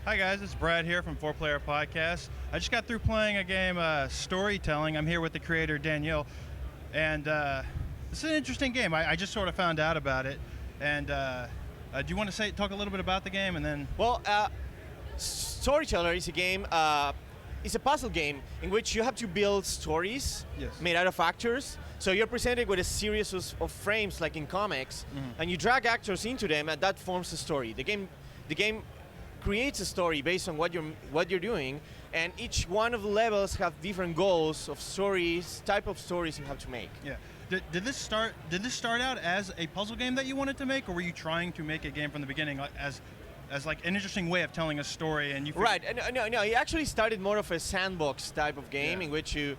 Hi guys, it's Brad here from 4Player Podcast. I just got through playing a game, Storytelling. I'm here with the creator, Daniel, and it's an interesting game. I just sort of found out about it, and do you want to talk a little bit about the game, and then... Well, Storyteller is a game, it's a puzzle game in which you have to build stories made out of actors. So you're presented with a series of frames like in comics, and you drag actors into them, and that forms a story. The game creates a story based on what you're doing, and each one of the levels have different goals of stories, type of stories you have to make. Yeah. Did this start out as a puzzle game that you wanted to make, or were you trying to make a game from the beginning as like an interesting way of telling a story? And you right? No. It actually started more of a sandbox type of game in which you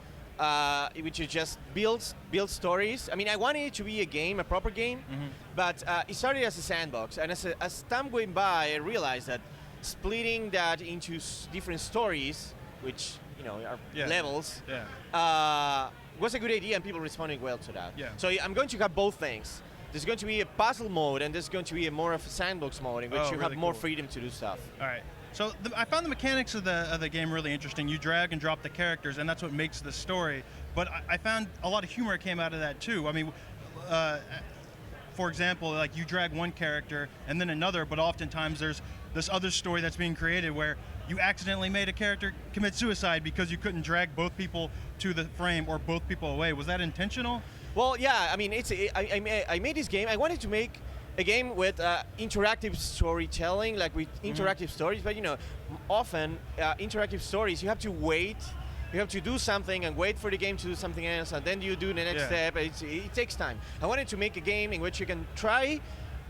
just build stories. I mean, I wanted it to be a game, a proper game, but it started as a sandbox. And as time went by, I realized that splitting that into different stories, which are levels, was a good idea, and people responded well to that. Yeah. So I'm going to have both things. There's going to be a puzzle mode, and there's going to be more of a sandbox mode in which you have more freedom to do stuff. All right. So I found the mechanics of the game really interesting. You drag and drop the characters, and that's what makes the story. But I found a lot of humor came out of that too. I mean, for example, like you drag one character and then another, but oftentimes there's this other story that's being created where you accidentally made a character commit suicide because you couldn't drag both people to the frame or both people away. Was that intentional? Well, yeah. I mean, I made this game. I wanted to make a game with interactive storytelling, like with interactive stories. But often interactive stories, you have to wait. You have to do something and wait for the game to do something else, and then you do the next step. It takes time. I wanted to make a game in which you can try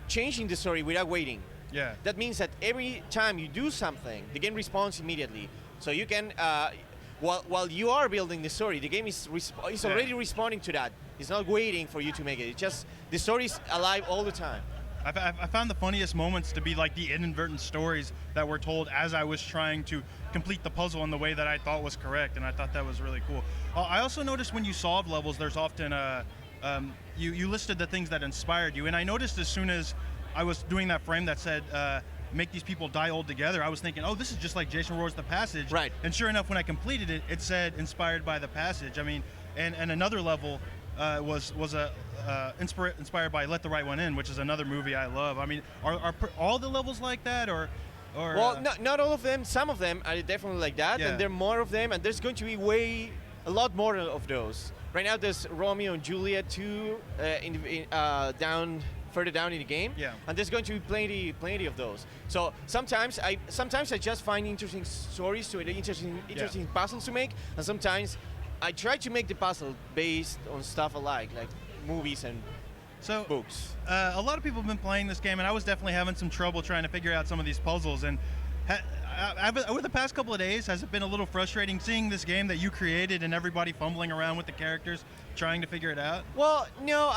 changing the story without waiting. Yeah. That means that every time you do something, the game responds immediately. So you can, while you are building the story, the game is already responding to that. It's not waiting for you to make it. It's just the story is alive all the time. I found the funniest moments to be like the inadvertent stories that were told as I was trying to complete the puzzle in the way that I thought was correct, and I thought that was really cool. I also noticed when you solve levels, there's often you listed the things that inspired you, and I noticed as soon as I was doing that frame that said make these people die old together, I was thinking, oh, this is just like Jason Roar's The Passage. Right. And sure enough, when I completed it, it said inspired by The Passage. I mean, and another level was inspired by Let the Right One In, which is another movie I love. I mean, are all the levels like that, or? Well, not all of them. Some of them are definitely like that, and there are more of them, and there's going to be a lot more of those. Right now, there's Romeo and Juliet 2 further down in the game, and there's going to be plenty of those. So sometimes I just find interesting stories interesting puzzles to make, and sometimes I try to make the puzzle based on stuff like movies and books. A lot of people have been playing this game, and I was definitely having some trouble trying to figure out some of these puzzles. And over the past couple of days, has it been a little frustrating seeing this game that you created and everybody fumbling around with the characters, trying to figure it out? Well, no,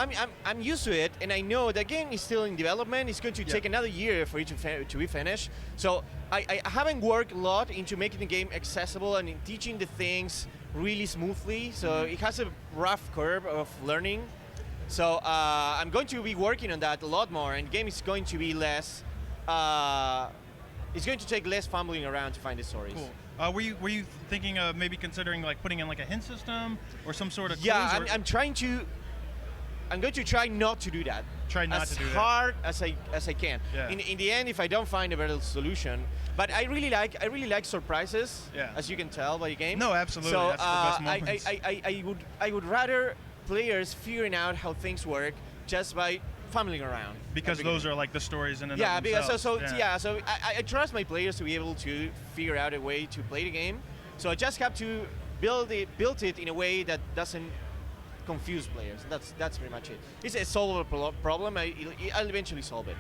I'm used to it, and I know the game is still in development. It's going to take another year for it to be finished. So I haven't worked a lot into making the game accessible and in teaching the things really smoothly. So it has a rough curve of learning. So I'm going to be working on that a lot more, and the game is going to be less. It's going to take less fumbling around to find the stories. Cool. Were you thinking of maybe considering like putting in like a hint system or some sort of? Yeah, I'm going to try not to do that. Try not to do that. As hard as I can. Yeah. In the end, if I don't find a better solution, but I really like surprises. Yeah. As you can tell by the game. No, absolutely. So that's the best moments. I would rather players figuring out how things work just by fumbling around. Because those are like the stories in and of themselves. So I trust my players to be able to figure out a way to play the game. So I just have to build it in a way that doesn't confuse players. That's pretty much it. It's a solvable problem. I'll eventually solve it.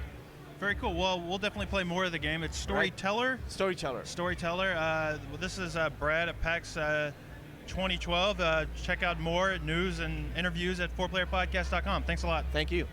Very cool. Well, we'll definitely play more of the game. It's Storyteller. Storyteller. Storyteller. This is Brad at PAX 2012. Check out more news and interviews at 4playerpodcast.com. Thanks a lot. Thank you.